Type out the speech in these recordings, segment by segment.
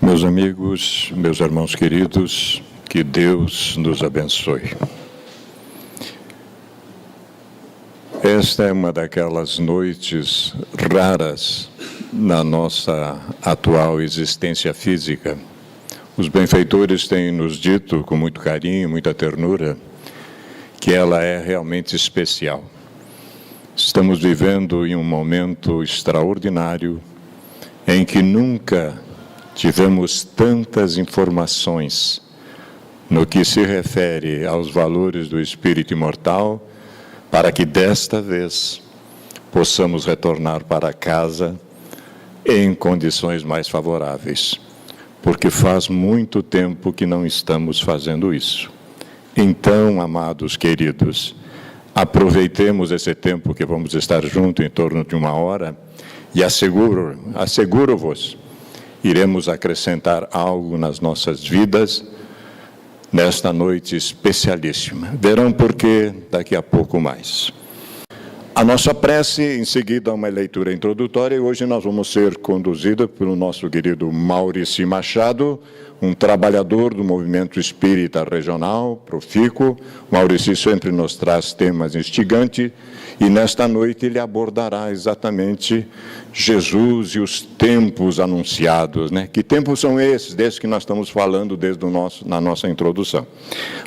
Meus amigos, meus irmãos queridos, que Deus nos abençoe. Esta é uma daquelas noites raras na nossa atual existência física. Os benfeitores têm nos dito, com muito carinho, muita ternura, que ela é realmente especial. Estamos vivendo em um momento extraordinário em que nunca tivemos tantas informações no que se refere aos valores do espírito imortal, para que desta vez possamos retornar para casa em condições mais favoráveis, porque faz muito tempo que não estamos fazendo isso. Então, amados queridos, aproveitemos esse tempo que vamos estar juntos em torno de 1 hora e asseguro-vos, iremos acrescentar algo nas nossas vidas nesta noite especialíssima. Verão por quê daqui a pouco mais. A nossa prece, em seguida, uma leitura introdutória, e hoje nós vamos ser conduzidos pelo nosso querido Maurício Machado, um trabalhador do movimento espírita regional, profícuo. Maurício sempre nos traz temas instigantes, e nesta noite ele abordará exatamente Jesus e os tempos anunciados, né? Que tempos são esses, desde que nós estamos falando na nossa introdução.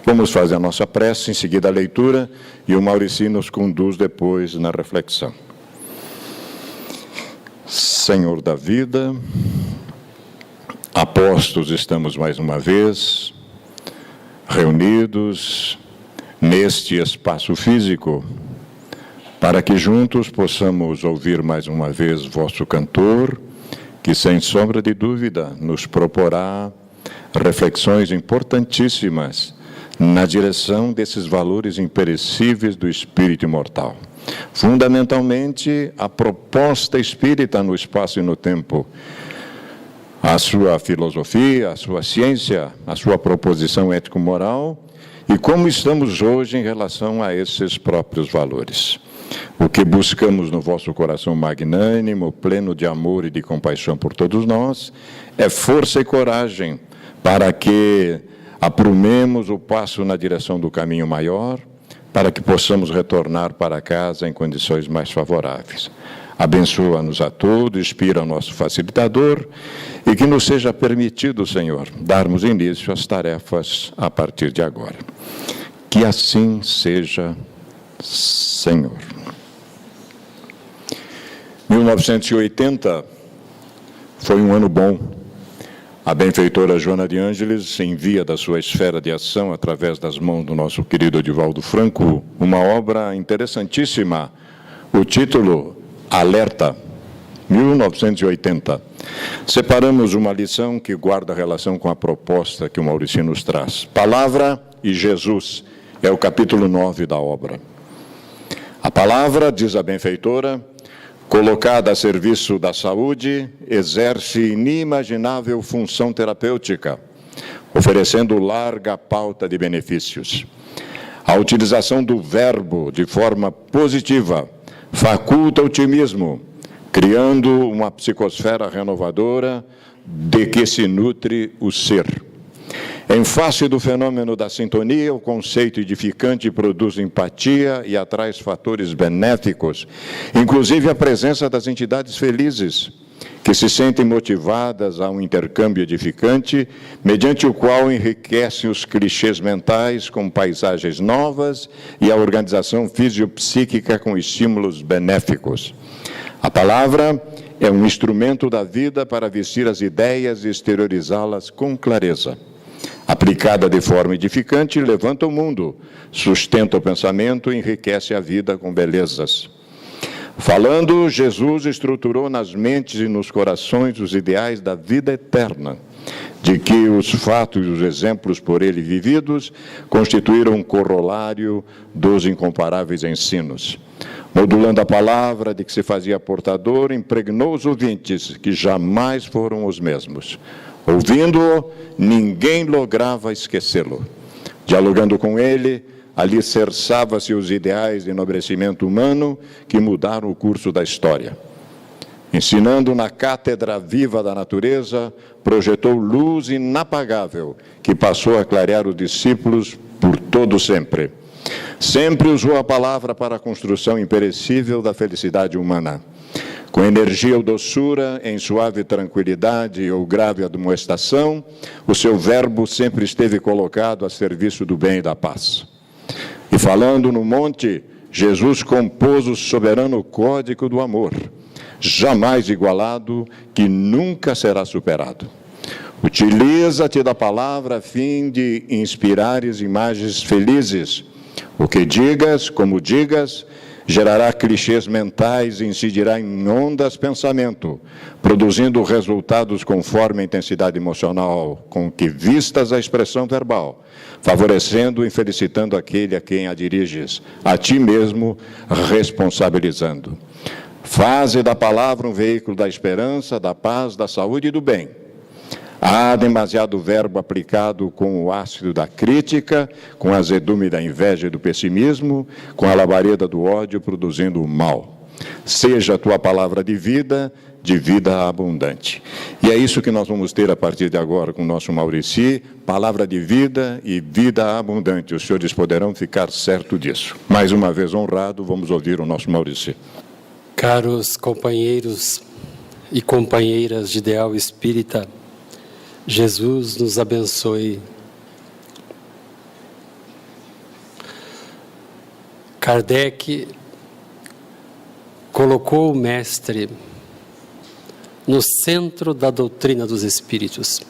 Vamos fazer a nossa prece, em seguida a leitura, e o Maurício nos conduz depois na reflexão. Senhor da vida, apostos, estamos mais uma vez reunidos neste espaço físico, para que juntos possamos ouvir mais uma vez vosso cantor, que sem sombra de dúvida nos proporá reflexões importantíssimas na direção desses valores imperecíveis do espírito imortal. Fundamentalmente, a proposta espírita no espaço e no tempo, a sua filosofia, a sua ciência, a sua proposição ético-moral, e como estamos hoje em relação a esses próprios valores. O que buscamos no vosso coração magnânimo, pleno de amor e de compaixão por todos nós, é força e coragem para que aprumemos o passo na direção do caminho maior, para que possamos retornar para casa em condições mais favoráveis. Abençoa-nos a todos, inspira o nosso facilitador, e que nos seja permitido, Senhor, darmos início às tarefas a partir de agora. Que assim seja, Senhor. 1980 foi um ano bom. A benfeitora Joana de Ângeles envia da sua esfera de ação, através das mãos do nosso querido Edivaldo Franco, uma obra interessantíssima. O título, Alerta, 1980. Separamos uma lição que guarda relação com a proposta que o Maurício nos traz. Palavra e Jesus, é o capítulo 9 da obra. A palavra, diz a benfeitora, colocada a serviço da saúde, exerce inimaginável função terapêutica, oferecendo larga pauta de benefícios. A utilização do verbo de forma positiva faculta otimismo, criando uma psicosfera renovadora de que se nutre o ser. Em face do fenômeno da sintonia, o conceito edificante produz empatia e atrai fatores benéficos, inclusive a presença das entidades felizes, que se sentem motivadas a um intercâmbio edificante, mediante o qual enriquecem os clichês mentais com paisagens novas e a organização fisiopsíquica com estímulos benéficos. A palavra é um instrumento da vida para vestir as ideias e exteriorizá-las com clareza. Aplicada de forma edificante, levanta o mundo, sustenta o pensamento e enriquece a vida com belezas. Falando, Jesus estruturou nas mentes e nos corações os ideais da vida eterna, de que os fatos e os exemplos por ele vividos constituíram um corolário dos incomparáveis ensinos. Modulando a palavra de que se fazia portador, impregnou os ouvintes, que jamais foram os mesmos. Ouvindo-o, ninguém lograva esquecê-lo. Dialogando com ele, alicerçava-se os ideais de enobrecimento humano que mudaram o curso da história. Ensinando na cátedra viva da natureza, projetou luz inapagável que passou a clarear os discípulos por todo sempre. Sempre usou a palavra para a construção imperecível da felicidade humana. Com energia ou doçura, em suave tranquilidade ou grave admoestação, o seu verbo sempre esteve colocado a serviço do bem e da paz. E falando no monte, Jesus compôs o soberano código do amor, jamais igualado, que nunca será superado. Utiliza-te da palavra a fim de inspirares imagens felizes. O que digas, como digas, gerará clichês mentais e incidirá em ondas pensamento, produzindo resultados conforme a intensidade emocional com que vistas a expressão verbal, favorecendo e felicitando aquele a quem a diriges, a ti mesmo responsabilizando. Faze da palavra um veículo da esperança, da paz, da saúde e do bem. Há demasiado verbo aplicado com o ácido da crítica, com a azedume da inveja e do pessimismo, com a labareda do ódio produzindo o mal. Seja a tua palavra de vida abundante. E é isso que nós vamos ter a partir de agora com o nosso Maurici, palavra de vida e vida abundante. Os senhores poderão ficar certo disso. Mais uma vez honrado, vamos ouvir o nosso Maurici. Caros companheiros e companheiras de ideal espírita, Jesus nos abençoe. Kardec colocou o Mestre no centro da doutrina dos Espíritos.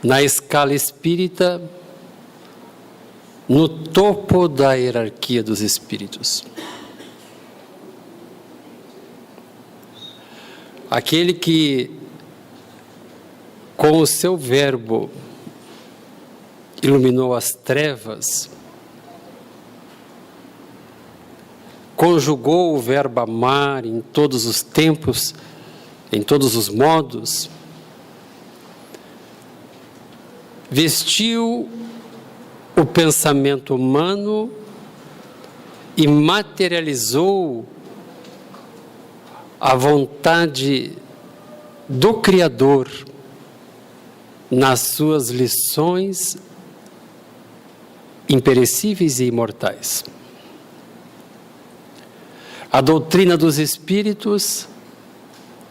Na escala espírita, no topo da hierarquia dos Espíritos. Aquele que, com o seu verbo, iluminou as trevas, conjugou o verbo amar em todos os tempos, em todos os modos, vestiu o pensamento humano e materializou a vontade do Criador nas suas lições imperecíveis e imortais. A doutrina dos Espíritos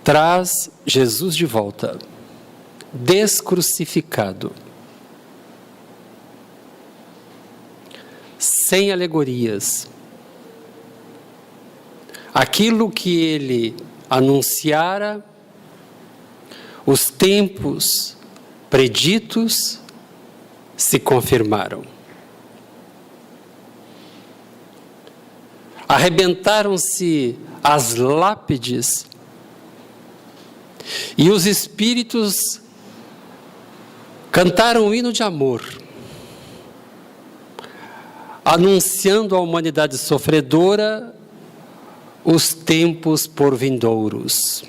traz Jesus de volta, descrucificado, sem alegorias. Aquilo que ele anunciara, os tempos preditos se confirmaram. Arrebentaram-se as lápides e os espíritos cantaram um hino de amor, anunciando à humanidade sofredora os tempos por vindouros.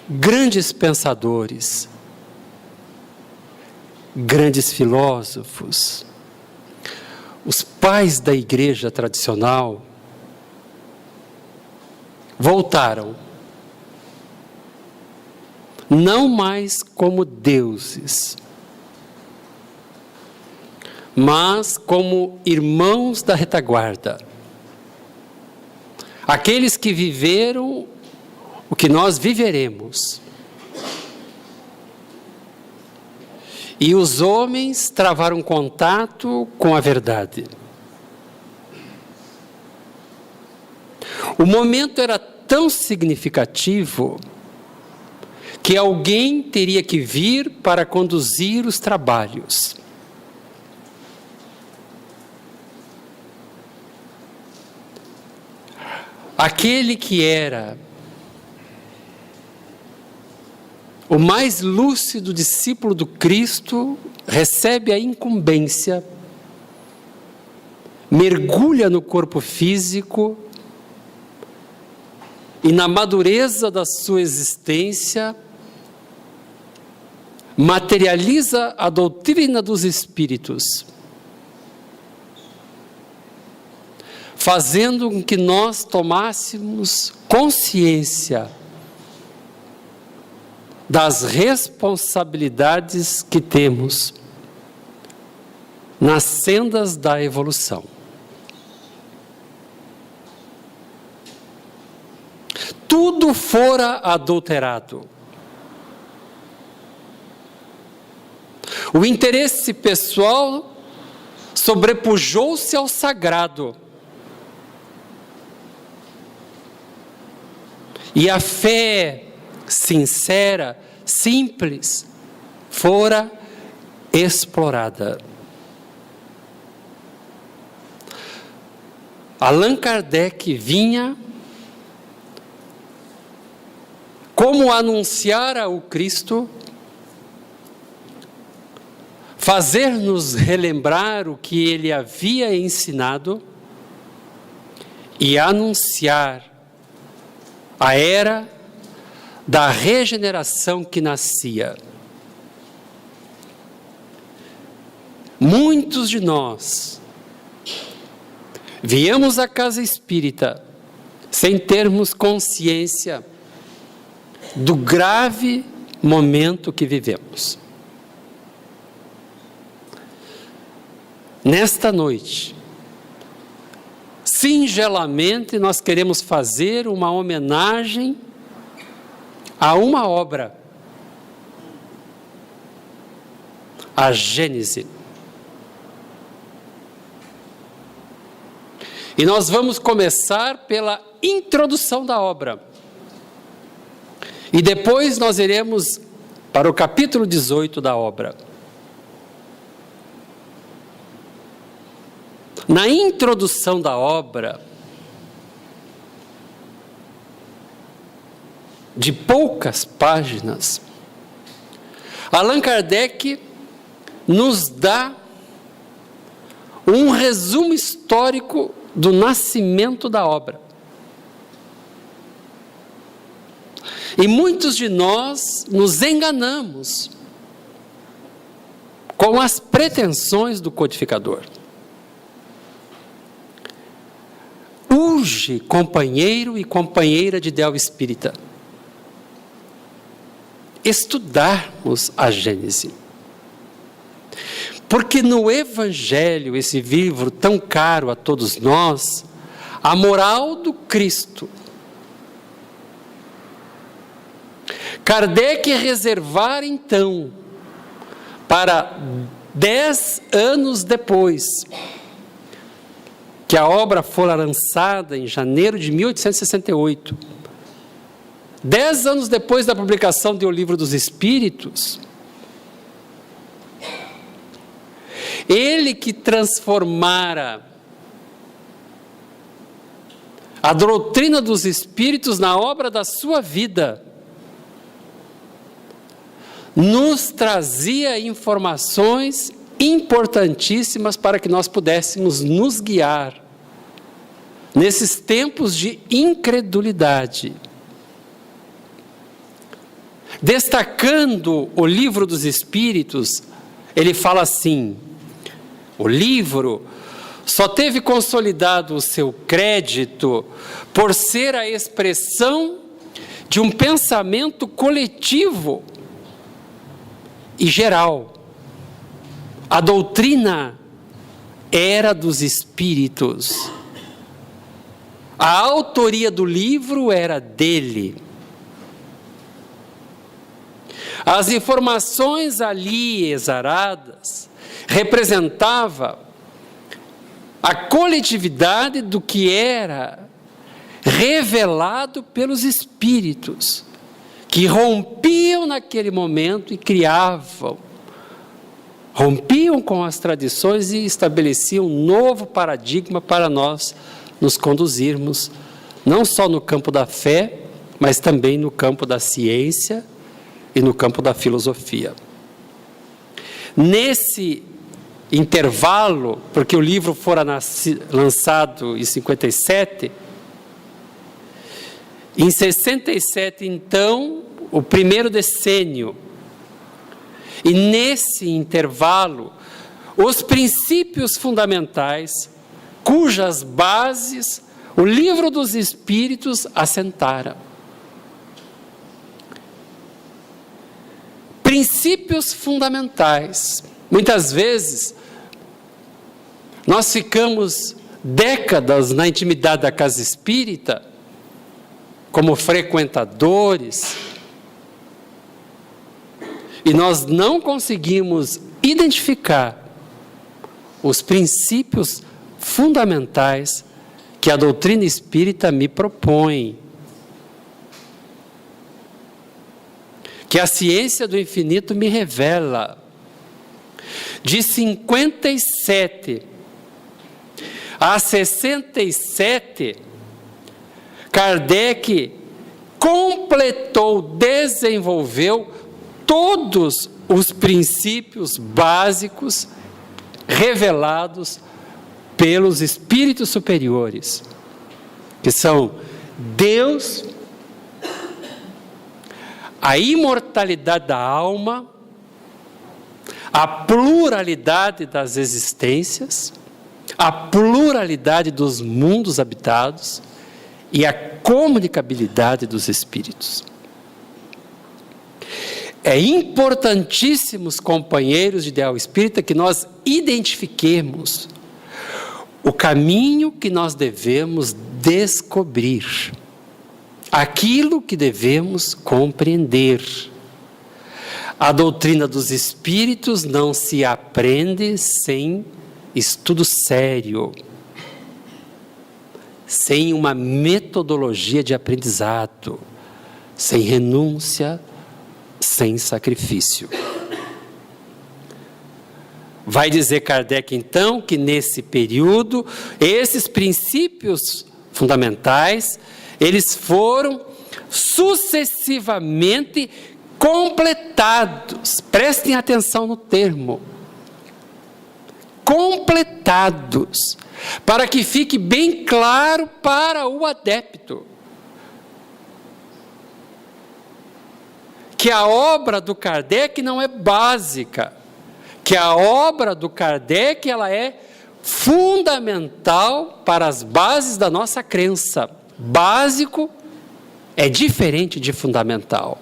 Grandes pensadores, grandes filósofos, os pais da igreja tradicional, voltaram, não mais como deuses, mas como irmãos da retaguarda, aqueles que viveram o que nós viveremos. E os homens travaram contato com a verdade. O momento era tão significativo que alguém teria que vir para conduzir os trabalhos. Aquele que era o mais lúcido discípulo do Cristo recebe a incumbência, mergulha no corpo físico e na madureza da sua existência materializa a doutrina dos Espíritos, fazendo com que nós tomássemos consciência das responsabilidades que temos nas sendas da evolução. Tudo fora adulterado. O interesse pessoal sobrepujou-se ao sagrado. E a fé sincera, simples, fora explorada. Allan Kardec vinha como anunciara o Cristo, fazer-nos relembrar o que ele havia ensinado e anunciar a era da regeneração que nascia. Muitos de nós viemos à casa espírita sem termos consciência do grave momento que vivemos. Nesta noite, singelamente, nós queremos fazer uma homenagem a uma obra, a Gênese. E nós vamos começar pela introdução da obra. E depois nós iremos para o capítulo 18 da obra. Na introdução da obra, de poucas páginas, Allan Kardec nos dá um resumo histórico do nascimento da obra. E muitos de nós nos enganamos com as pretensões do codificador. Urge, companheiro e companheira de ideal espírita, estudarmos a Gênese. Porque no Evangelho, esse livro tão caro a todos nós, a moral do Cristo, Kardec reservar então, para 10 anos depois, que a obra fora lançada em janeiro de 1868, 10 anos depois da publicação do Livro dos Espíritos, ele que transformara a doutrina dos Espíritos na obra da sua vida, nos trazia informações importantíssimas para que nós pudéssemos nos guiar nesses tempos de incredulidade. Destacando o Livro dos Espíritos, ele fala assim: o livro só teve consolidado o seu crédito por ser a expressão de um pensamento coletivo e geral. A doutrina era dos espíritos. A autoria do livro era dele. As informações ali exaradas representavam a coletividade do que era revelado pelos espíritos, que rompiam naquele momento e rompiam com as tradições e estabeleciam um novo paradigma para nós nos conduzirmos, não só no campo da fé, mas também no campo da ciência e no campo da filosofia. Nesse intervalo, porque o livro fora lançado em 57, em 67, então, o primeiro decênio, E nesse intervalo, os princípios fundamentais, cujas bases o livro dos Espíritos assentara. Princípios fundamentais. Muitas vezes, nós ficamos décadas na intimidade da casa espírita, como frequentadores, e nós não conseguimos identificar os princípios fundamentais que a doutrina espírita me propõe, que a ciência do infinito me revela. De 57 a 67, Kardec completou, desenvolveu todos os princípios básicos revelados pelos espíritos superiores, que são Deus, a imortalidade da alma, a pluralidade das existências, a pluralidade dos mundos habitados e a comunicabilidade dos espíritos. É importantíssimo, companheiros de ideal espírita, que nós identifiquemos o caminho que nós devemos descobrir, aquilo que devemos compreender. A doutrina dos Espíritos não se aprende sem estudo sério, sem uma metodologia de aprendizado, sem renúncia, sem sacrifício. Vai dizer Kardec, então, que nesse período, esses princípios fundamentais, eles foram sucessivamente completados. Prestem atenção no termo. Completados. Para que fique bem claro para o adepto que a obra do Kardec não é básica, que a obra do Kardec ela é fundamental para as bases da nossa crença. Básico é diferente de fundamental.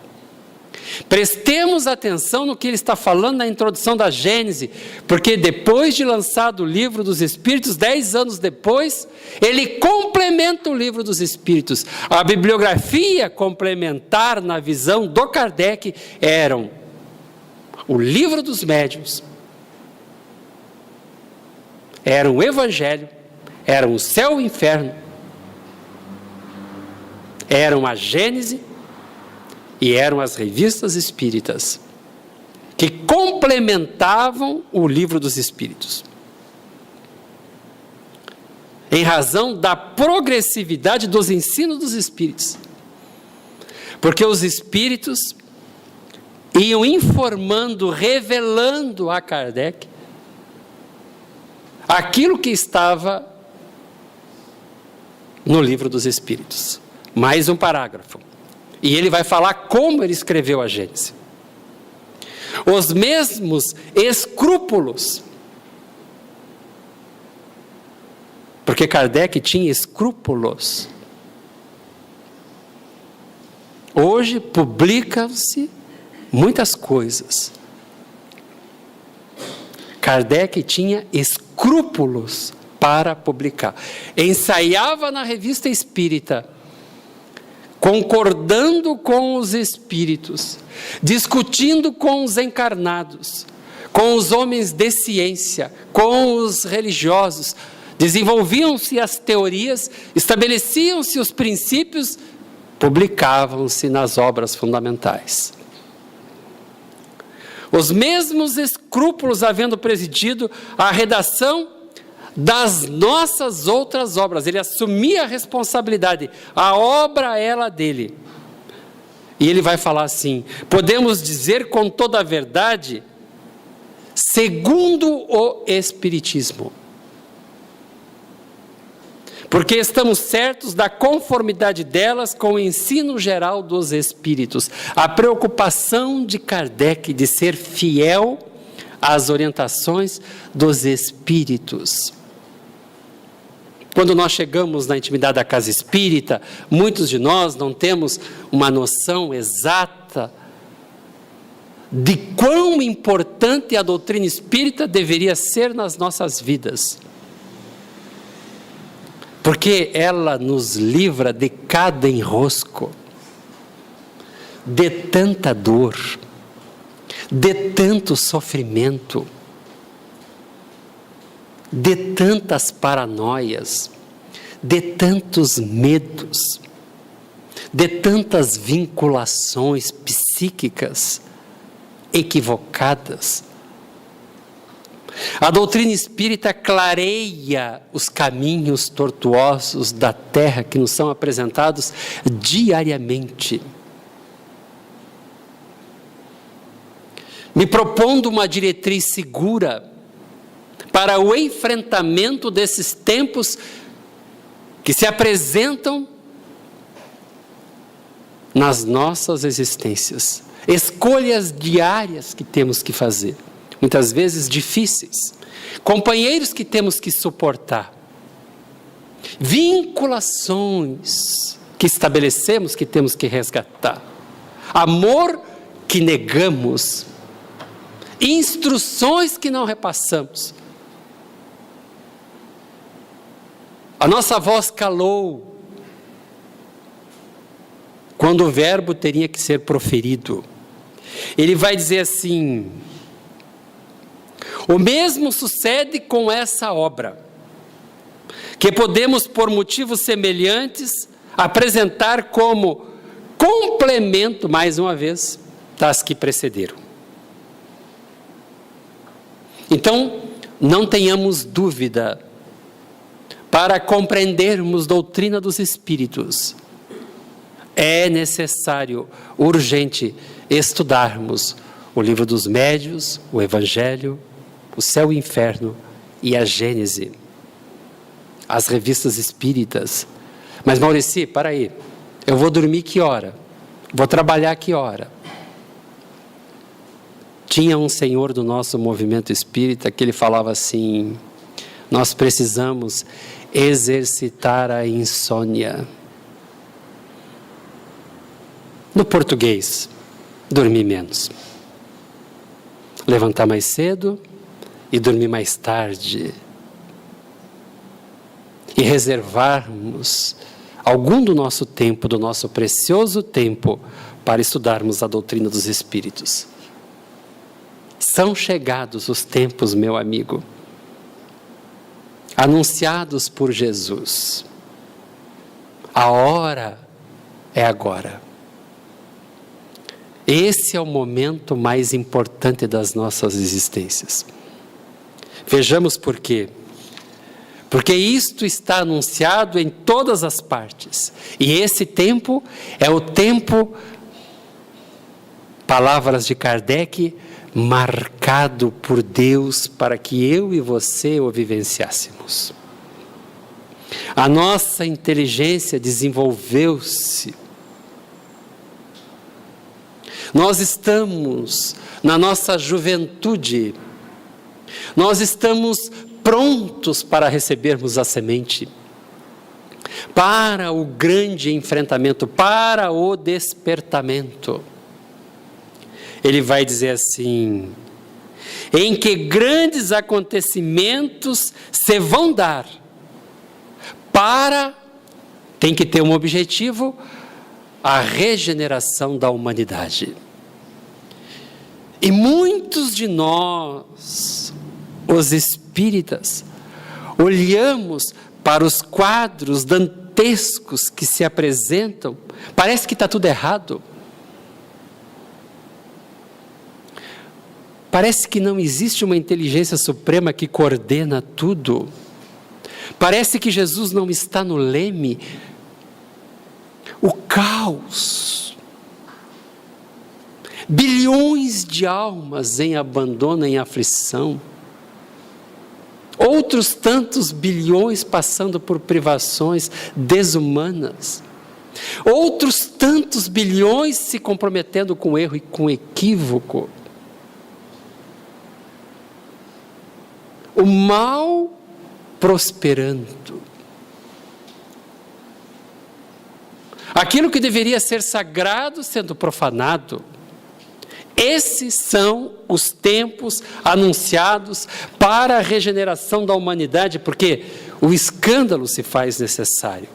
Prestemos atenção no que ele está falando na introdução da Gênese, porque depois de lançado o livro dos Espíritos, 10 anos depois, ele complementa o livro dos Espíritos. A bibliografia complementar na visão do Kardec eram o livro dos médiuns, era o Evangelho, eram o céu e o inferno, eram a Gênese e eram as revistas espíritas, que complementavam o livro dos Espíritos. Em razão da progressividade dos ensinos dos Espíritos. Porque os Espíritos iam informando, revelando a Kardec aquilo que estava no livro dos Espíritos. Mais um parágrafo. E ele vai falar como ele escreveu a Gênese. Os mesmos escrúpulos, porque Kardec tinha escrúpulos. Hoje publicam-se muitas coisas. Kardec tinha escrúpulos para publicar. Ensaiava na Revista Espírita, concordando com os espíritos, discutindo com os encarnados, com os homens de ciência, com os religiosos. Desenvolviam-se as teorias, estabeleciam-se os princípios, publicavam-se nas obras fundamentais. Os mesmos escrúpulos havendo presidido a redação das nossas outras obras. Ele assumia a responsabilidade, a obra era dele. E ele vai falar assim: podemos dizer com toda a verdade, segundo o Espiritismo. porque estamos certos da conformidade delas com o ensino geral dos Espíritos. A preocupação de Kardec de ser fiel às orientações dos Espíritos. Quando nós chegamos na intimidade da casa espírita, muitos de nós não temos uma noção exata de quão importante a doutrina espírita deveria ser nas nossas vidas. Porque ela nos livra de cada enrosco, de tanta dor, de tanto sofrimento, de tantas paranoias, de tantos medos, de tantas vinculações psíquicas equivocadas. A doutrina espírita clareia os caminhos tortuosos da terra que nos são apresentados diariamente, me propondo uma diretriz segura para o enfrentamento desses tempos que se apresentam nas nossas existências. Escolhas diárias que temos que fazer, muitas vezes difíceis. Companheiros que temos que suportar. Vinculações que estabelecemos que temos que resgatar. Amor que negamos. Instruções que não repassamos. A nossa voz calou quando o verbo teria que ser proferido. Ele vai dizer assim: o mesmo sucede com essa obra, que podemos, por motivos semelhantes, apresentar como complemento, mais uma vez, das que precederam. Então, não tenhamos dúvida, para compreendermos doutrina dos Espíritos, é necessário, urgente, estudarmos o Livro dos Médiuns, o Evangelho, o Céu e o Inferno e a Gênese, as revistas espíritas. Mas Maurici, para aí, eu vou dormir que hora? Vou trabalhar que hora? Tinha um senhor do nosso movimento espírita que ele falava assim: nós precisamos exercitar a insônia. No português, dormir menos. Levantar mais cedo e dormir mais tarde. E reservarmos algum do nosso tempo, do nosso precioso tempo, para estudarmos a doutrina dos Espíritos. São chegados os tempos, meu amigo, anunciados por Jesus. A hora é agora. Esse é o momento mais importante das nossas existências. Vejamos por quê. Porque isto está anunciado em todas as partes. E esse tempo é o tempo, palavras de Kardec, marcado por Deus para que eu e você o vivenciássemos. A nossa inteligência desenvolveu-se. Nós estamos na nossa juventude. Nós estamos prontos para recebermos a semente, para o grande enfrentamento, para o despertamento. Ele vai dizer assim: em que grandes acontecimentos se vão dar, tem que ter um objetivo, a regeneração da humanidade. E muitos de nós, os espíritas, olhamos para os quadros dantescos que se apresentam, parece que está tudo errado. Parece que não existe uma inteligência suprema que coordena tudo. Parece que Jesus não está no leme. O caos. Bilhões de almas em abandono, em aflição. outros tantos bilhões passando por privações desumanas, outros tantos bilhões se comprometendo com erro e com equívoco. O mal prosperando. Aquilo que deveria ser sagrado sendo profanado. Esses são os tempos anunciados para a regeneração da humanidade, porque o escândalo se faz necessário.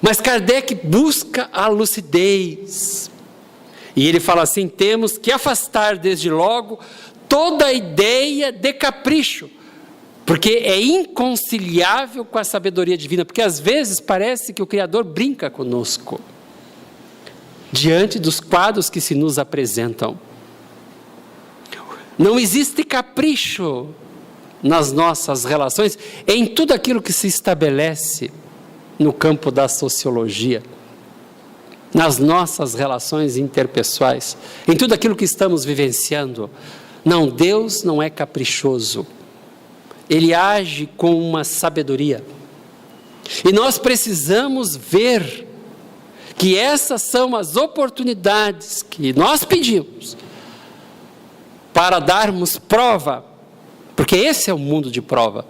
Mas Kardec busca a lucidez. E ele fala assim: temos que afastar desde logo toda a ideia de capricho, porque é inconciliável com a sabedoria divina, porque às vezes parece que o Criador brinca conosco, diante dos quadros que se nos apresentam. Não existe capricho nas nossas relações, em tudo aquilo que se estabelece no campo da sociologia, nas nossas relações interpessoais, em tudo aquilo que estamos vivenciando. Não, Deus não é caprichoso. Ele age com uma sabedoria. E nós precisamos ver que essas são as oportunidades que nós pedimos para darmos prova, porque esse é o mundo de prova,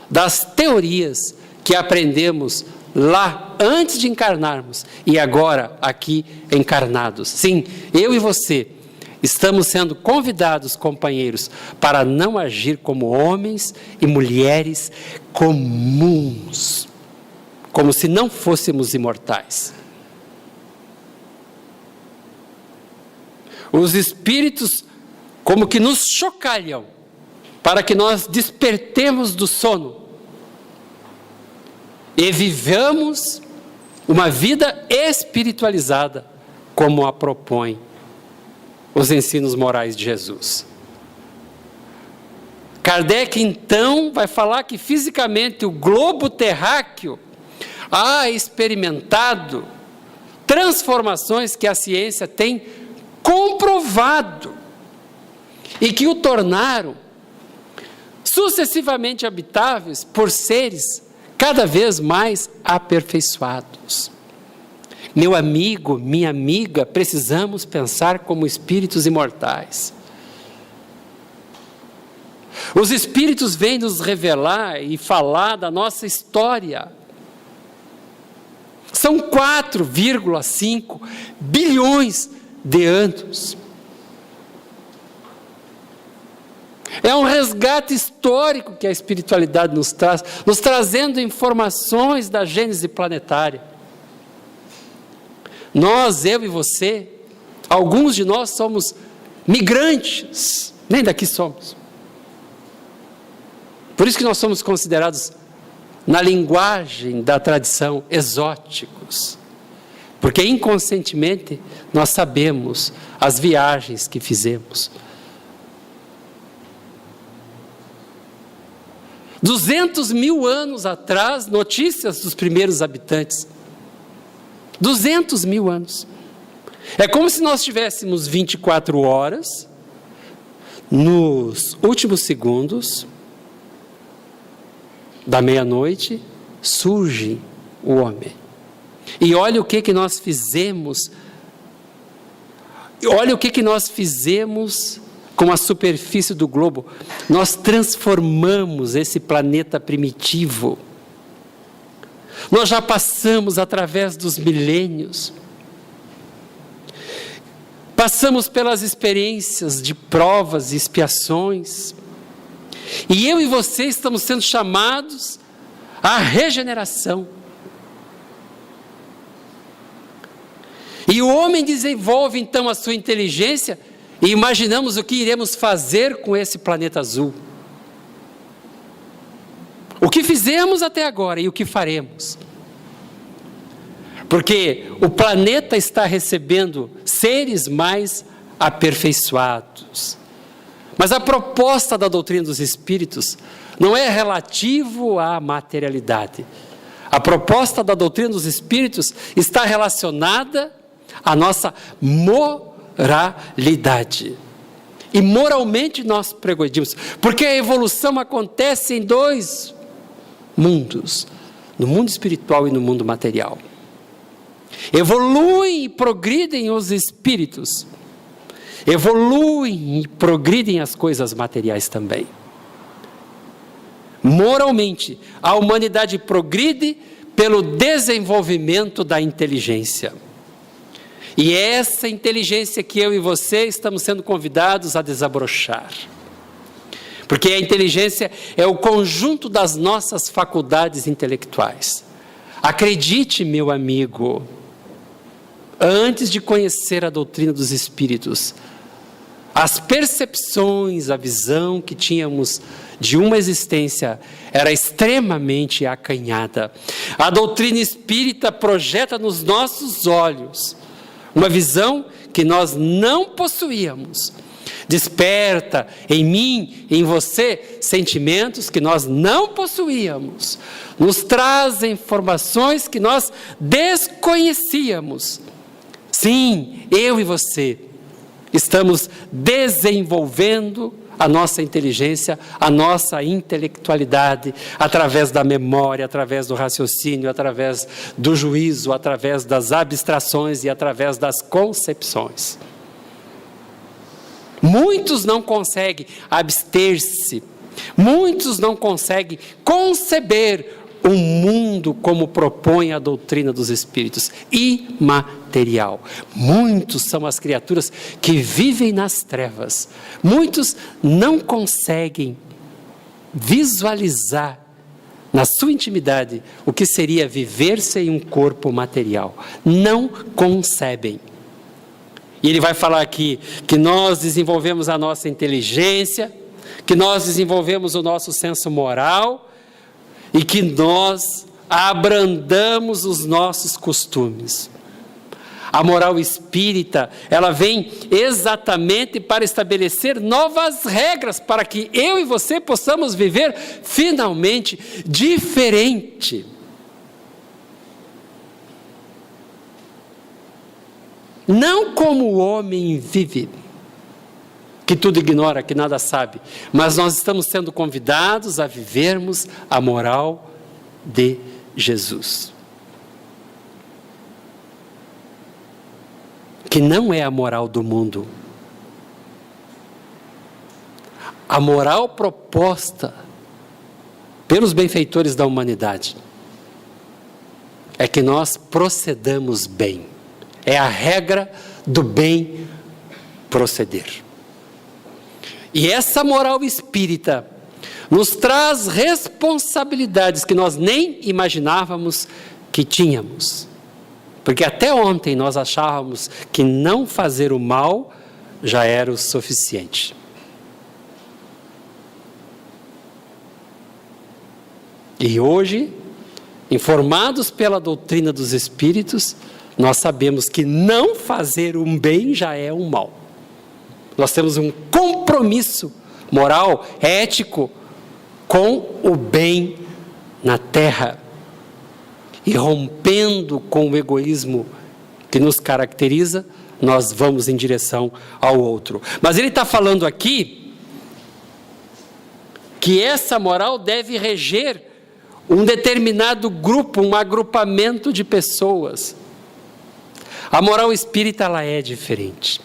das teorias que aprendemos lá antes de encarnarmos e agora aqui encarnados. Sim, eu e você estamos sendo convidados, companheiros, para não agir como homens e mulheres comuns, como se não fôssemos imortais. Os espíritos como que nos chocalham para que nós despertemos do sono e vivamos uma vida espiritualizada, como a propõe os ensinos morais de Jesus. Kardec, então, vai falar que fisicamente o globo terráqueo há experimentado transformações que a ciência tem comprovado e que o tornaram sucessivamente habitáveis por seres cada vez mais aperfeiçoados. Meu amigo, minha amiga, precisamos pensar como espíritos imortais. Os espíritos vêm nos revelar e falar da nossa história. São 4,5 bilhões de anos. É um resgate histórico que a espiritualidade nos traz, nos trazendo informações da gênese planetária. Nós, eu e você, alguns de nós somos migrantes, nem daqui somos. Por isso que nós somos considerados, na linguagem da tradição, exóticos. Porque inconscientemente nós sabemos as viagens que fizemos. 200 mil anos atrás, notícias dos primeiros habitantes. 200 mil anos. É como se nós tivéssemos 24 horas, nos últimos segundos da meia-noite, surge o homem. E olha o que nós fizemos, olha o que nós fizemos com a superfície do globo. Nós transformamos esse planeta primitivo. Nós já passamos através dos milênios. Passamos pelas experiências de provas e expiações. E eu e você estamos sendo chamados à regeneração. E o homem desenvolve então a sua inteligência e imaginamos o que iremos fazer com esse planeta azul. O que fizemos até agora e o que faremos. Porque o planeta está recebendo seres mais aperfeiçoados. Mas a proposta da doutrina dos espíritos não é relativo à materialidade. A proposta da doutrina dos espíritos está relacionada à nossa moralidade. e moralmente nós progredimos, porque a evolução acontece em dois mundos, no mundo espiritual e no mundo material. Evoluem e progridem os espíritos, evoluem e progridem as coisas materiais também. Moralmente, a humanidade progride pelo desenvolvimento da inteligência. E é essa inteligência que eu e você estamos sendo convidados a desabrochar. Porque a inteligência é o conjunto das nossas faculdades intelectuais. Acredite, meu amigo, antes de conhecer a doutrina dos espíritos, as percepções, a visão que tínhamos de uma existência era extremamente acanhada. A doutrina espírita projeta nos nossos olhos uma visão que nós não possuíamos. Desperta em mim, em você, sentimentos que nós não possuíamos. Nos traz informações que nós desconhecíamos. Sim, eu e você estamos desenvolvendo a nossa inteligência, a nossa intelectualidade, através da memória, através do raciocínio, através do juízo, através das abstrações e através das concepções. Muitos não conseguem abster-se, muitos não conseguem conceber um mundo como propõe a doutrina dos espíritos, imaterial. Muitos são as criaturas que vivem nas trevas. Muitos não conseguem visualizar na sua intimidade o que seria viver sem um corpo material. Não concebem. E ele vai falar aqui que nós desenvolvemos a nossa inteligência, que nós desenvolvemos o nosso senso moral, e que nós abrandamos os nossos costumes. A moral espírita, ela vem exatamente para estabelecer novas regras, para que eu e você possamos viver finalmente diferente. Não como o homem vive, que tudo ignora, que nada sabe, mas nós estamos sendo convidados a vivermos a moral de Jesus. Que não é a moral do mundo. A moral proposta pelos benfeitores da humanidade é que nós procedamos bem. É a regra do bem proceder. E essa moral espírita nos traz responsabilidades que nós nem imaginávamos que tínhamos. Porque até ontem nós achávamos que não fazer o mal já era o suficiente. E hoje, informados pela doutrina dos espíritos, nós sabemos que não fazer um bem já é um mal. Nós temos um compromisso moral, ético, com o bem na terra. E rompendo com o egoísmo que nos caracteriza, nós vamos em direção ao outro. Mas ele está falando aqui que essa moral deve reger um determinado grupo, um agrupamento de pessoas. A moral espírita, ela é diferente.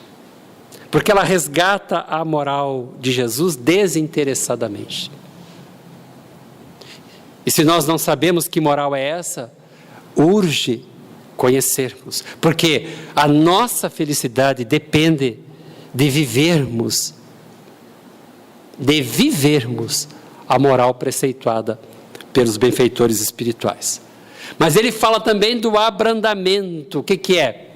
Porque ela resgata a moral de Jesus desinteressadamente. E se nós não sabemos que moral é essa, urge conhecermos. Porque a nossa felicidade depende de vivermos a moral preceituada pelos benfeitores espirituais. Mas ele fala também do abrandamento. O que é?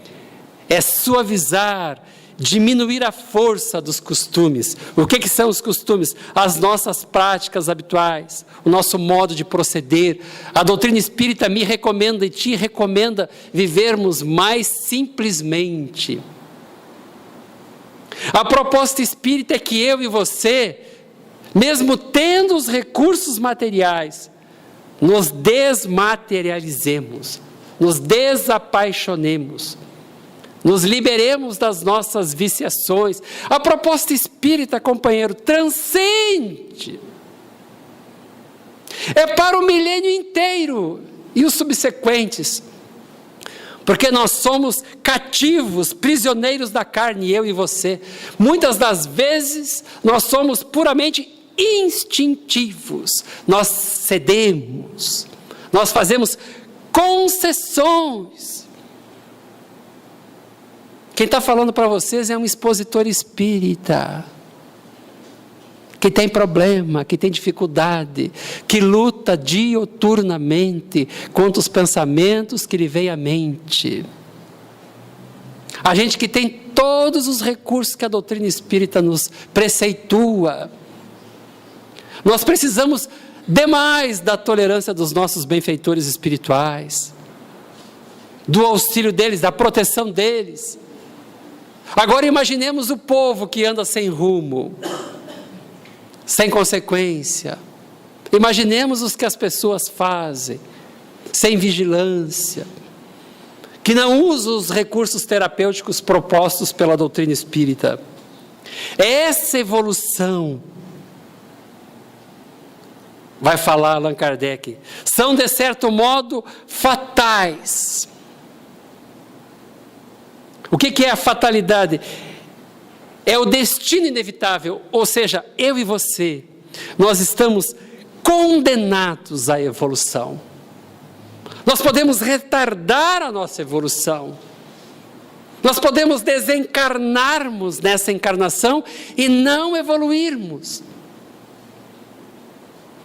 É suavizar, diminuir a força dos costumes. O que são os costumes? As nossas práticas habituais, o nosso modo de proceder. A doutrina espírita me recomenda e te recomenda vivermos mais simplesmente. A proposta espírita é que eu e você, mesmo tendo os recursos materiais, nos desmaterializemos, nos desapaixonemos nos liberemos das nossas viciações. A proposta espírita, companheiro, transcende. É para o milênio inteiro e os subsequentes. Porque nós somos cativos, prisioneiros da carne, eu e você. Muitas das vezes nós somos puramente instintivos. Nós cedemos, nós fazemos concessões. Quem está falando para vocês é um expositor espírita, que tem problema, que tem dificuldade, que luta diuturnamente contra os pensamentos que lhe vêm à mente. A gente que tem todos os recursos que a doutrina espírita nos preceitua. Nós precisamos demais da tolerância dos nossos benfeitores espirituais, do auxílio deles, da proteção deles. Agora imaginemos o povo que anda sem rumo, sem consequência. Imaginemos os que as pessoas fazem, sem vigilância, que não usam os recursos terapêuticos propostos pela doutrina espírita. Essa evolução, vai falar Allan Kardec, são de certo modo fatais. O que é a fatalidade? É o destino inevitável, ou seja, eu e você, nós estamos condenados à evolução. Nós podemos retardar a nossa evolução. Nós podemos desencarnarmos nessa encarnação e não evoluirmos.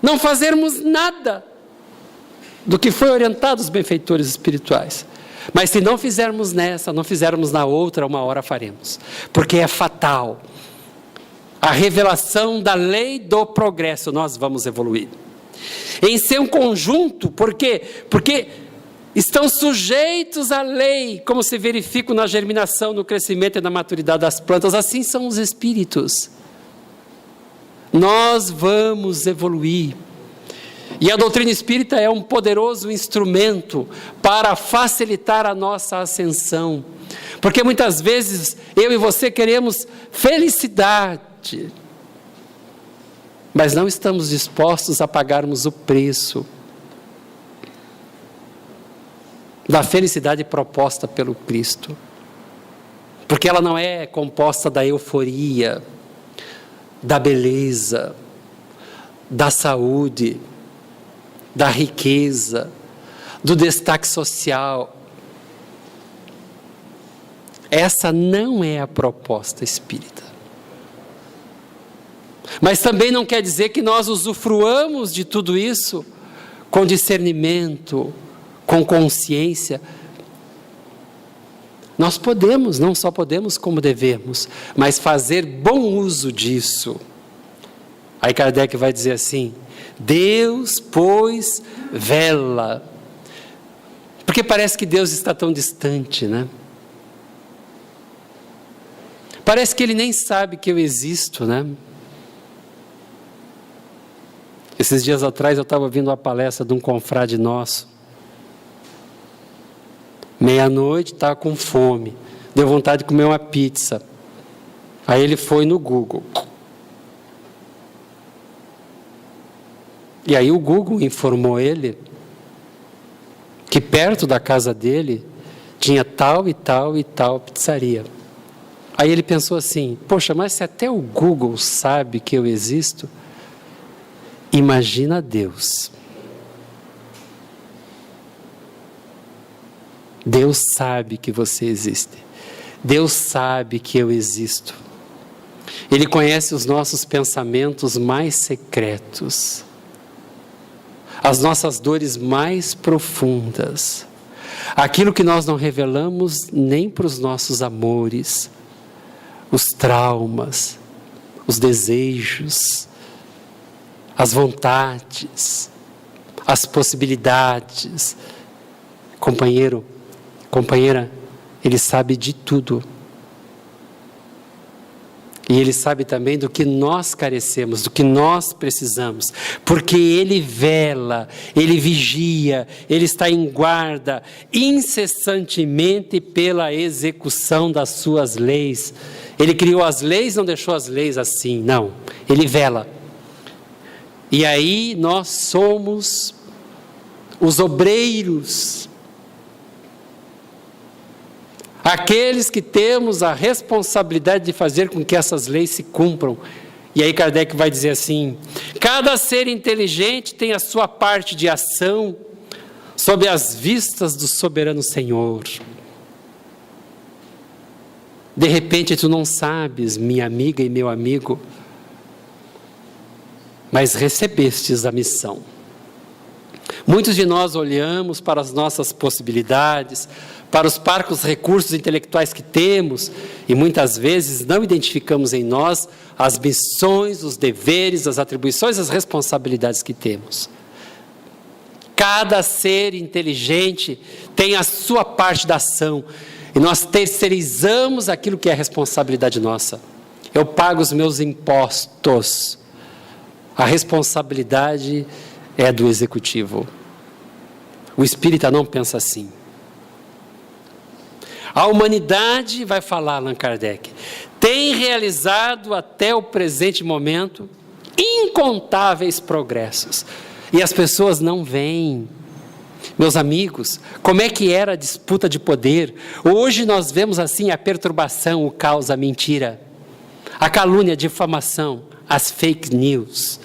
Não fazermos nada do que foi orientado os benfeitores espirituais. Mas se não fizermos nessa, não fizermos na outra, uma hora faremos. Porque é fatal. A revelação da lei do progresso, nós vamos evoluir. Em seu conjunto, por quê? Porque estão sujeitos à lei, como se verifica na germinação, no crescimento e na maturidade das plantas. Assim são os espíritos. Nós vamos evoluir. E a doutrina espírita é um poderoso instrumento para facilitar a nossa ascensão. Porque muitas vezes eu e você queremos felicidade, mas não estamos dispostos a pagarmos o preço da felicidade proposta pelo Cristo. Porque ela não é composta da euforia, da beleza, da saúde, da riqueza, do destaque social. Essa não é a proposta espírita. Mas também não quer dizer que nós usufruamos de tudo isso com discernimento, com consciência. Nós podemos, não só podemos como devemos, mas fazer bom uso disso. Aí Kardec vai dizer assim: Deus, pois, vela. Porque parece que Deus está tão distante, né? Parece que Ele nem sabe que eu existo, né? Esses dias atrás eu estava ouvindo uma palestra de um confrade nosso. Meia-noite, estava com fome. Deu vontade de comer uma pizza. Aí ele foi no Google. E aí o Google informou ele que perto da casa dele tinha tal e tal e tal pizzaria. Aí ele pensou assim: poxa, mas se até o Google sabe que eu existo, imagina Deus. Deus sabe que você existe. Deus sabe que eu existo. Ele conhece os nossos pensamentos mais secretos, as nossas dores mais profundas, aquilo que nós não revelamos nem para os nossos amores, os traumas, os desejos, as vontades, as possibilidades. Companheiro, companheira, Ele sabe de tudo. E Ele sabe também do que nós carecemos, do que nós precisamos, porque Ele vela, Ele vigia, Ele está em guarda incessantemente pela execução das suas leis. Ele criou as leis, não deixou as leis assim, não. Ele vela. E aí nós somos os obreiros, aqueles que temos a responsabilidade de fazer com que essas leis se cumpram. E aí Kardec vai dizer assim: cada ser inteligente tem a sua parte de ação sob as vistas do soberano Senhor. De repente tu não sabes, minha amiga e meu amigo, mas recebestes a missão. Muitos de nós olhamos para as nossas possibilidades, para os parcos recursos intelectuais que temos, e muitas vezes não identificamos em nós as missões, os deveres, as atribuições, as responsabilidades que temos. Cada ser inteligente tem a sua parte da ação, e nós terceirizamos aquilo que é responsabilidade nossa. Eu pago os meus impostos, a responsabilidade é do executivo. O espírita não pensa assim. A humanidade, vai falar Allan Kardec, tem realizado até o presente momento incontáveis progressos. E as pessoas não veem. Meus amigos, como é que era a disputa de poder? Hoje nós vemos assim a perturbação, o caos, a mentira, a calúnia, a difamação, as fake news.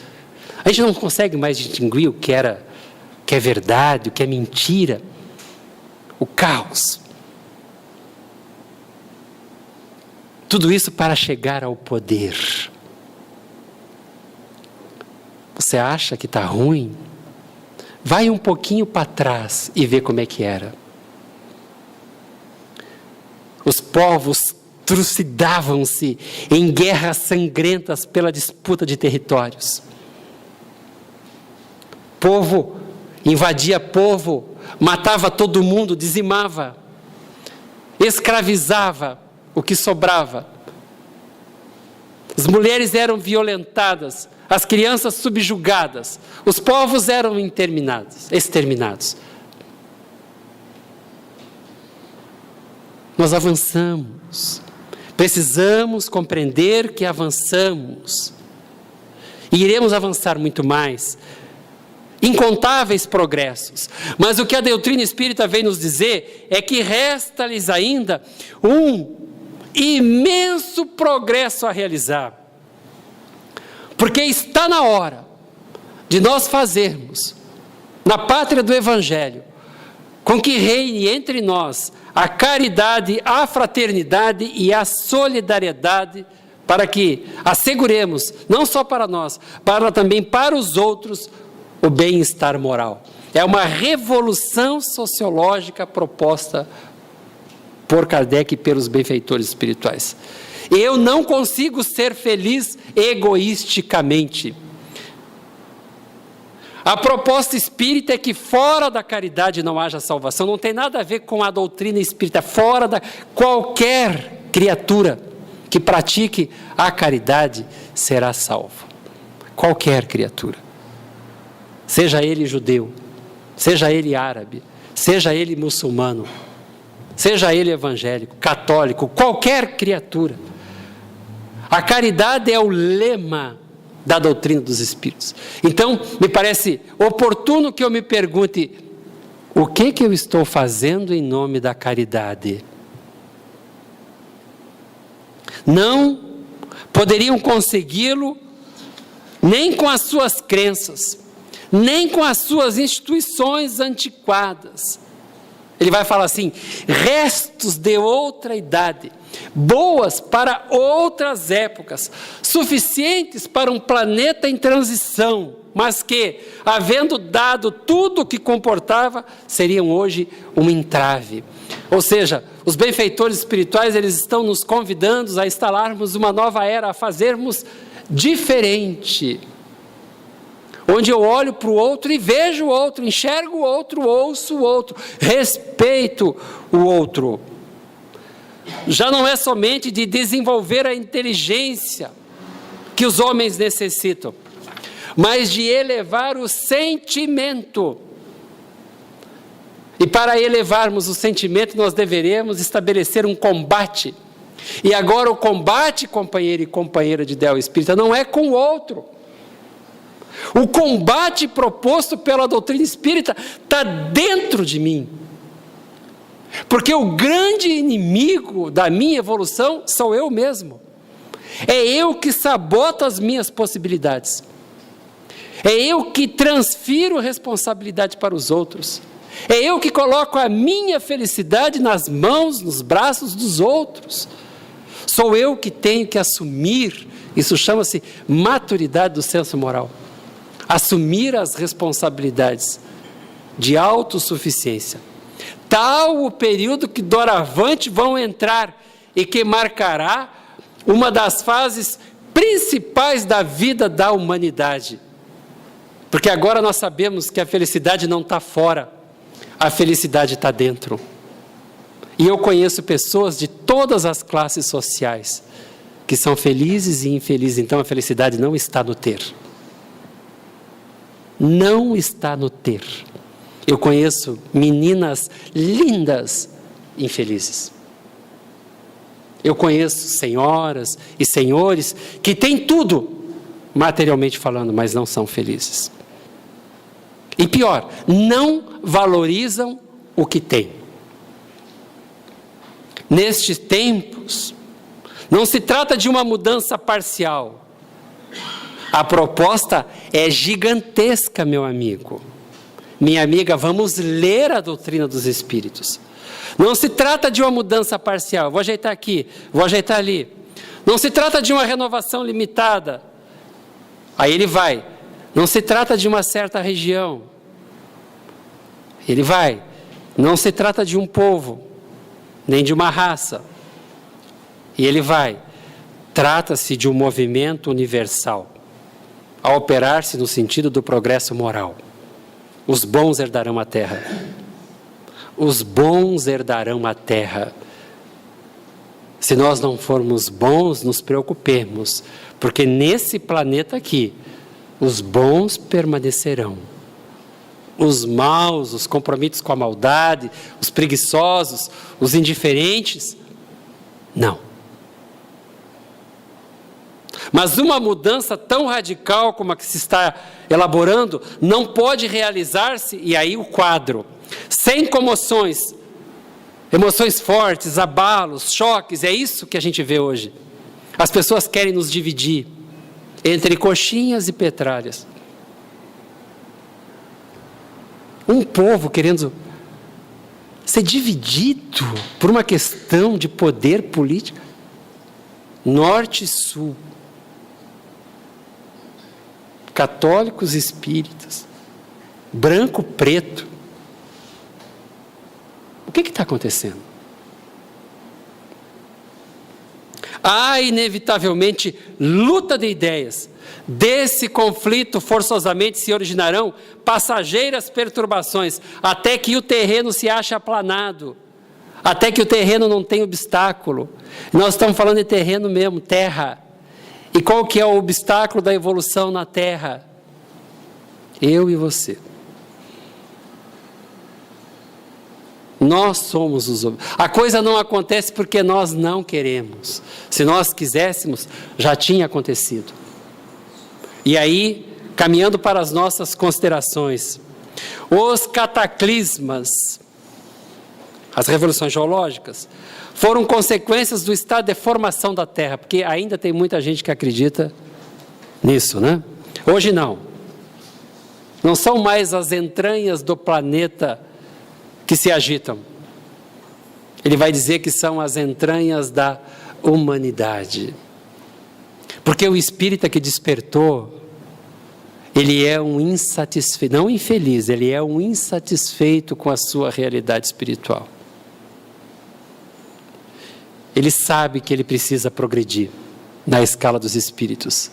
A gente não consegue mais distinguir o que é verdade, o que é mentira. O caos. Tudo isso para chegar ao poder. Você acha que está ruim? Vai um pouquinho para trás e vê como é que era. Os povos trucidavam-se em guerras sangrentas pela disputa de territórios. Povo invadia povo, matava todo mundo, dizimava, escravizava o que sobrava. As mulheres eram violentadas, as crianças subjugadas, os povos eram exterminados. Nós avançamos, precisamos compreender que avançamos, e iremos avançar muito mais, incontáveis progressos, mas o que a doutrina espírita vem nos dizer é que resta-lhes ainda um imenso progresso a realizar, porque está na hora de nós fazermos, na pátria do Evangelho, com que reine entre nós a caridade, a fraternidade e a solidariedade, para que asseguremos, não só para nós, para também para os outros, o bem-estar moral. É uma revolução sociológica proposta por Kardec e pelos benfeitores espirituais. Eu não consigo ser feliz egoisticamente. A proposta espírita é que fora da caridade não haja salvação. Não tem nada a ver com a doutrina espírita. Fora da qualquer criatura que pratique a caridade será salvo. Qualquer criatura. Seja ele judeu, seja ele árabe, seja ele muçulmano, seja ele evangélico, católico, qualquer criatura. A caridade é o lema da doutrina dos Espíritos. Então, me parece oportuno que eu me pergunte, o que eu estou fazendo em nome da caridade? Não poderiam consegui-lo nem com as suas crenças, nem com as suas instituições antiquadas. Ele vai falar assim, restos de outra idade, boas para outras épocas, suficientes para um planeta em transição, mas que, havendo dado tudo o que comportava, seriam hoje um entrave. Ou seja, os benfeitores espirituais, eles estão nos convidando a instalarmos uma nova era, a fazermos diferente. Onde eu olho para o outro e vejo o outro, enxergo o outro, ouço o outro, respeito o outro. já não é somente de desenvolver a inteligência que os homens necessitam, mas de elevar o sentimento. E para elevarmos o sentimento, nós deveremos estabelecer um combate. E agora o combate, companheiro e companheira de Ideal Espírita, não é com o outro. O combate proposto pela doutrina espírita está dentro de mim. Porque o grande inimigo da minha evolução sou eu mesmo. É eu que saboto as minhas possibilidades. É eu que transfiro responsabilidade para os outros. É eu que coloco a minha felicidade nas mãos, nos braços dos outros. Sou eu que tenho que assumir, isso chama-se maturidade do senso moral. Assumir as responsabilidades de autossuficiência. Tal o período que doravante vão entrar e que marcará uma das fases principais da vida da humanidade. Porque agora nós sabemos que a felicidade não está fora, a felicidade está dentro. E eu conheço pessoas de todas as classes sociais que são felizes e infelizes, então a felicidade não está no ter. Não está no ter. Eu conheço meninas lindas, infelizes. Eu conheço senhoras e senhores que têm tudo, materialmente falando, mas não são felizes. E pior, não valorizam o que têm. Nestes tempos, não se trata de uma mudança parcial. A proposta é gigantesca, meu amigo. Minha amiga, vamos ler a doutrina dos Espíritos. Não se trata de uma mudança parcial. Vou ajeitar aqui, vou ajeitar ali. Não se trata de uma renovação limitada. Aí ele vai. Não se trata de uma certa região. Ele vai. Não se trata de um povo, nem de uma raça. E ele vai. Trata-se de um movimento universal, a operar-se no sentido do progresso moral. Os bons herdarão a terra. Os bons herdarão a terra. Se nós não formos bons, nos preocupemos, porque nesse planeta aqui, os bons permanecerão. Os maus, os comprometidos com a maldade, os preguiçosos, os indiferentes, não. Mas uma mudança tão radical como a que se está elaborando não pode realizar-se, e aí o quadro, sem comoções, emoções fortes, abalos, choques, é isso que a gente vê hoje. As pessoas querem nos dividir entre coxinhas e petralhas. Um povo querendo ser dividido por uma questão de poder político, norte e sul, católicos e espíritas, branco, preto. O que está acontecendo? Há inevitavelmente luta de ideias. Desse conflito forçosamente se originarão passageiras perturbações, até que o terreno se ache aplanado, até que o terreno não tenha obstáculo. Nós estamos falando de terreno mesmo, terra. E qual que é o obstáculo da evolução na terra? Eu e você. Nós somos os... A coisa não acontece porque nós não queremos. Se nós quiséssemos, já tinha acontecido. E aí, caminhando para as nossas considerações, os cataclismas, as revoluções geológicas, foram consequências do estado de formação da Terra, porque ainda tem muita gente que acredita nisso, né? Hoje não. Não são mais as entranhas do planeta que se agitam. Ele vai dizer que são as entranhas da humanidade. Porque o espírita que despertou, ele é um insatisfeito, não infeliz, ele é um insatisfeito com a sua realidade espiritual. Ele sabe que ele precisa progredir na escala dos espíritos.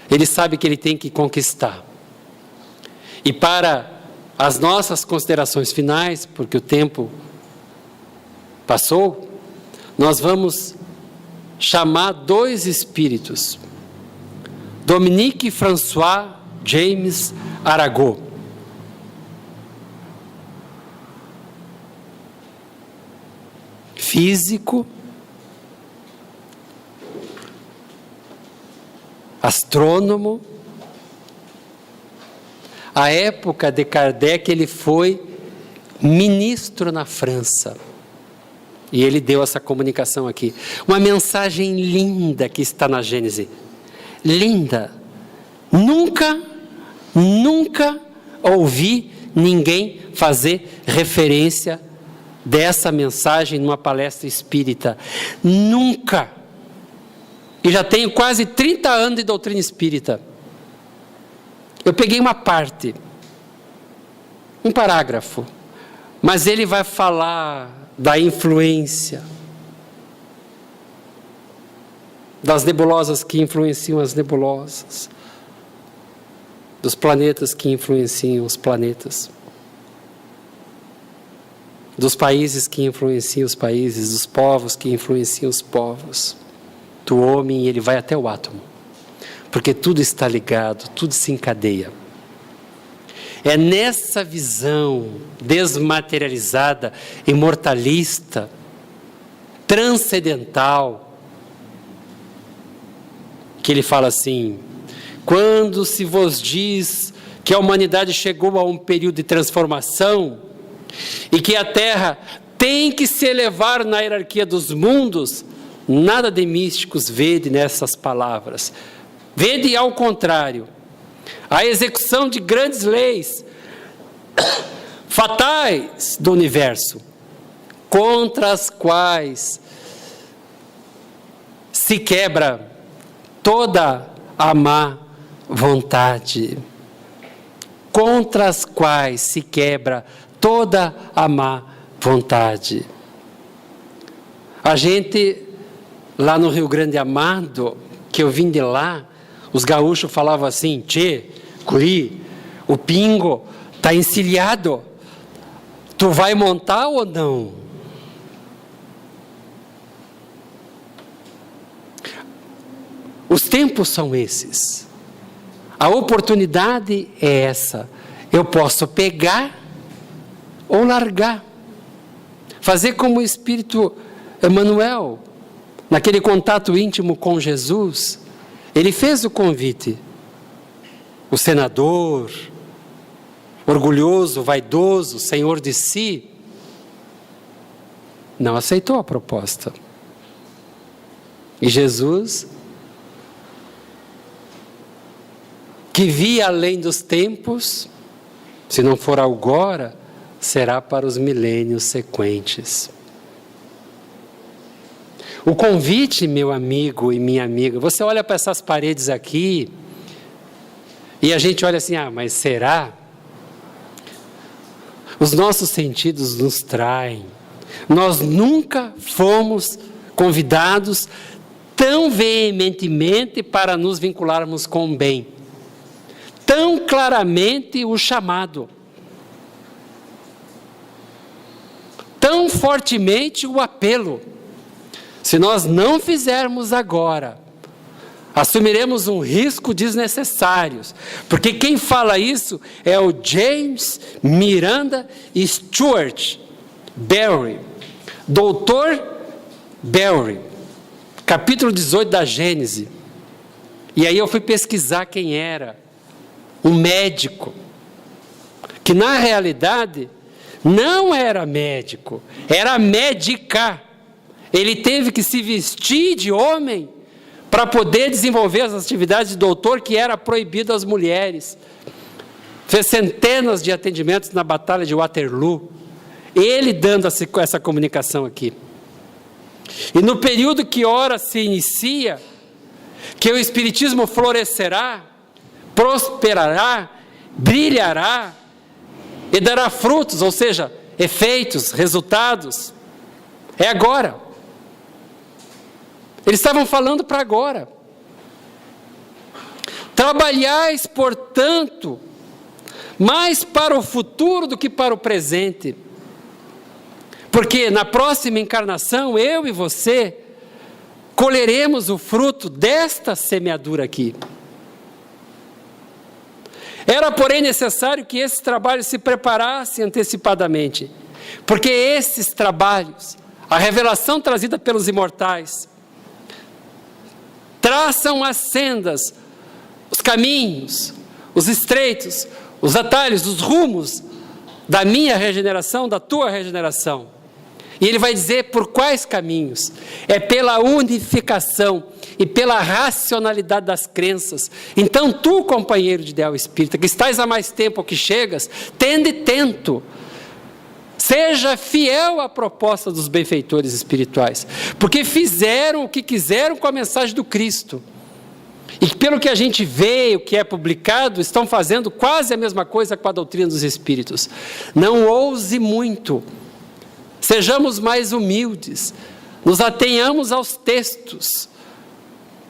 Ele sabe que ele tem que conquistar. E para as nossas considerações finais, porque o tempo passou, nós vamos chamar 2 espíritos, Dominique François James Arago. Físico, astrônomo. À época de Kardec, ele foi ministro na França. E ele deu essa comunicação aqui. Uma mensagem linda que está na Gênese. Linda. Nunca ouvi ninguém fazer referência dessa mensagem numa palestra espírita. Nunca. E já tenho quase 30 anos de doutrina espírita. Eu peguei uma parte, um parágrafo, mas ele vai falar da influência, das nebulosas que influenciam as nebulosas, dos planetas que influenciam os planetas, dos países que influenciam os países, dos povos que influenciam os povos, do homem, ele vai até o átomo, porque tudo está ligado, tudo se encadeia. É nessa visão desmaterializada, imortalista, transcendental, que ele fala assim: quando se vos diz que a humanidade chegou a um período de transformação e que a Terra tem que se elevar na hierarquia dos mundos, nada de místicos vede nessas palavras. Vede ao contrário, a execução de grandes leis fatais do universo, contra as quais se quebra toda a má vontade, contra as quais se quebra toda a má vontade. A gente, lá no Rio Grande Amado, que eu vim de lá, os gaúchos falavam assim: tchê, guri, o pingo está encilhado, tu vai montar ou não? Os tempos são esses, a oportunidade é essa, eu posso pegar ou largar, fazer como o Espírito Emmanuel, naquele contato íntimo com Jesus, ele fez o convite. O senador, orgulhoso, vaidoso, senhor de si, não aceitou a proposta. E Jesus, que via além dos tempos, se não for agora, será para os milênios sequentes. O convite, meu amigo e minha amiga, você olha para essas paredes aqui, e a gente olha assim: ah, mas será? Os nossos sentidos nos traem. Nós nunca fomos convidados tão veementemente para nos vincularmos com o bem. Tão claramente o chamado. Tão fortemente o apelo. Se nós não fizermos agora, assumiremos um risco desnecessário, porque quem fala isso é o James Miranda Stuart Berry, Dr. Berry, capítulo 18 da Gênese. E aí eu fui pesquisar quem era, um médico, que na realidade não era médico, era médica. Ele teve que se vestir de homem para poder desenvolver as atividades de doutor que era proibido às mulheres. Fez centenas de atendimentos na Batalha de Waterloo. Ele dando essa comunicação aqui. E no período que ora se inicia, que o Espiritismo florescerá, prosperará, brilhará e dará frutos, ou seja, efeitos, resultados. É agora. Eles estavam falando para agora. Trabalhais, portanto, mais para o futuro do que para o presente, Porque na próxima encarnação, eu e você colheremos o fruto desta semeadura aqui. Era, porém, necessário que esses trabalhos se preparassem antecipadamente, porque esses trabalhos, a revelação trazida pelos imortais, traçam as sendas, os caminhos, os estreitos, os atalhos, os rumos da minha regeneração, da tua regeneração. E ele vai dizer por quais caminhos. É pela unificação e pela racionalidade das crenças. Então tu, companheiro de ideal espírita, que estás há mais tempo ou que chegas, tende tento. Seja fiel à proposta dos benfeitores espirituais, porque fizeram o que quiseram com a mensagem do Cristo. E pelo que a gente vê, o que é publicado, estão fazendo quase a mesma coisa com a doutrina dos espíritos. Não ouse muito. Sejamos mais humildes, nos atenhamos aos textos,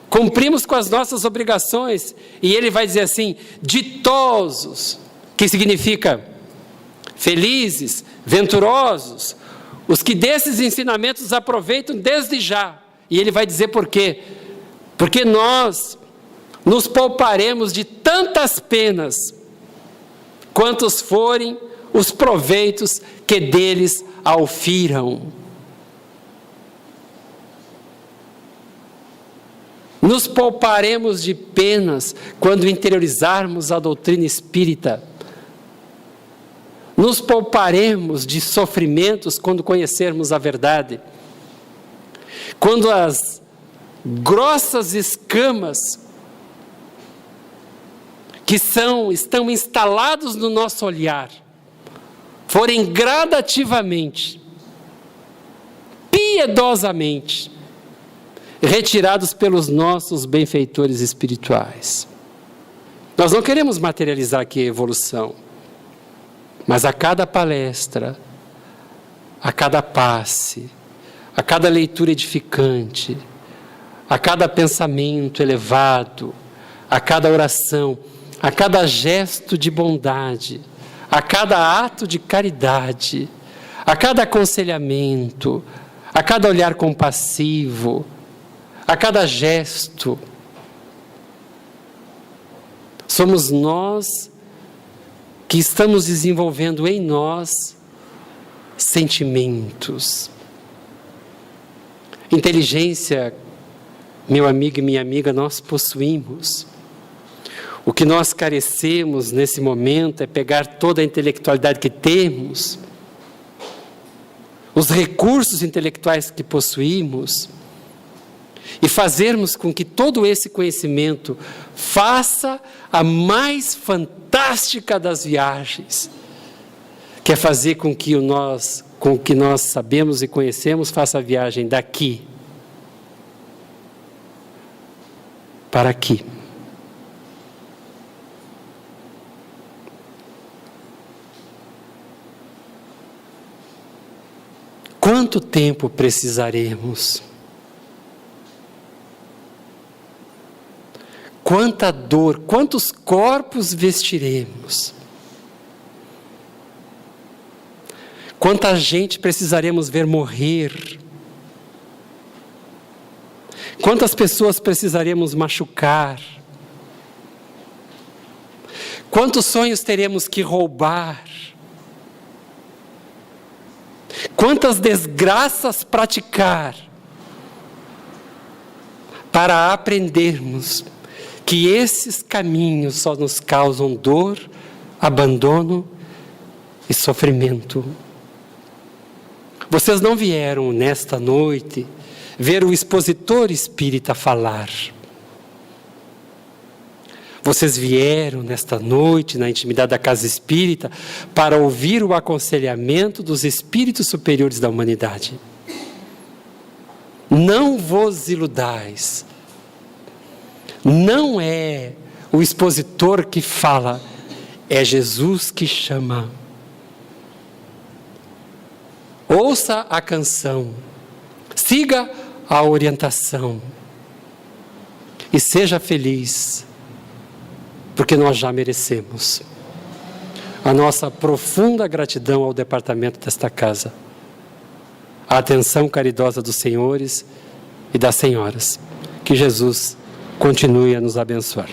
cumprimos com as nossas obrigações, e ele vai dizer assim, ditosos, que significa felizes, venturosos, os que desses ensinamentos aproveitam desde já, e ele vai dizer por quê? Porque nós nos pouparemos de tantas penas, quantos forem os proveitos que deles aufiram. Nos pouparemos de penas quando interiorizarmos a doutrina espírita. Nos pouparemos de sofrimentos quando conhecermos a verdade. Quando as grossas escamas que estão instalados no nosso olhar forem gradativamente, piedosamente, retirados pelos nossos benfeitores espirituais. Nós não queremos materializar aqui a evolução, mas a cada palestra, a cada passe, a cada leitura edificante, a cada pensamento elevado, a cada oração, a cada gesto de bondade, a cada ato de caridade, a cada aconselhamento, a cada olhar compassivo, a cada gesto, somos nós que estamos desenvolvendo em nós sentimentos. Inteligência, meu amigo e minha amiga, nós possuímos. O que nós carecemos nesse momento é pegar toda a intelectualidade que temos, os recursos intelectuais que possuímos, e fazermos com que todo esse conhecimento faça a mais fantástica das viagens, que é fazer com que com o que nós sabemos e conhecemos, faça a viagem daqui para aqui. Quanto tempo precisaremos? Quanta dor, quantos corpos vestiremos? Quanta gente precisaremos ver morrer? Quantas pessoas precisaremos machucar? Quantos sonhos teremos que roubar? Quantas desgraças praticar para aprendermos que esses caminhos só nos causam dor, abandono e sofrimento. Vocês não vieram nesta noite ver o expositor espírita falar. Vocês vieram nesta noite, na intimidade da casa espírita, para ouvir o aconselhamento dos espíritos superiores da humanidade. Não vos iludais. Não é o expositor que fala, é Jesus que chama. Ouça a canção, siga a orientação e seja feliz, porque nós já merecemos. A nossa profunda gratidão ao departamento desta casa. a atenção caridosa dos senhores e das senhoras. Que Jesus continue a nos abençoar.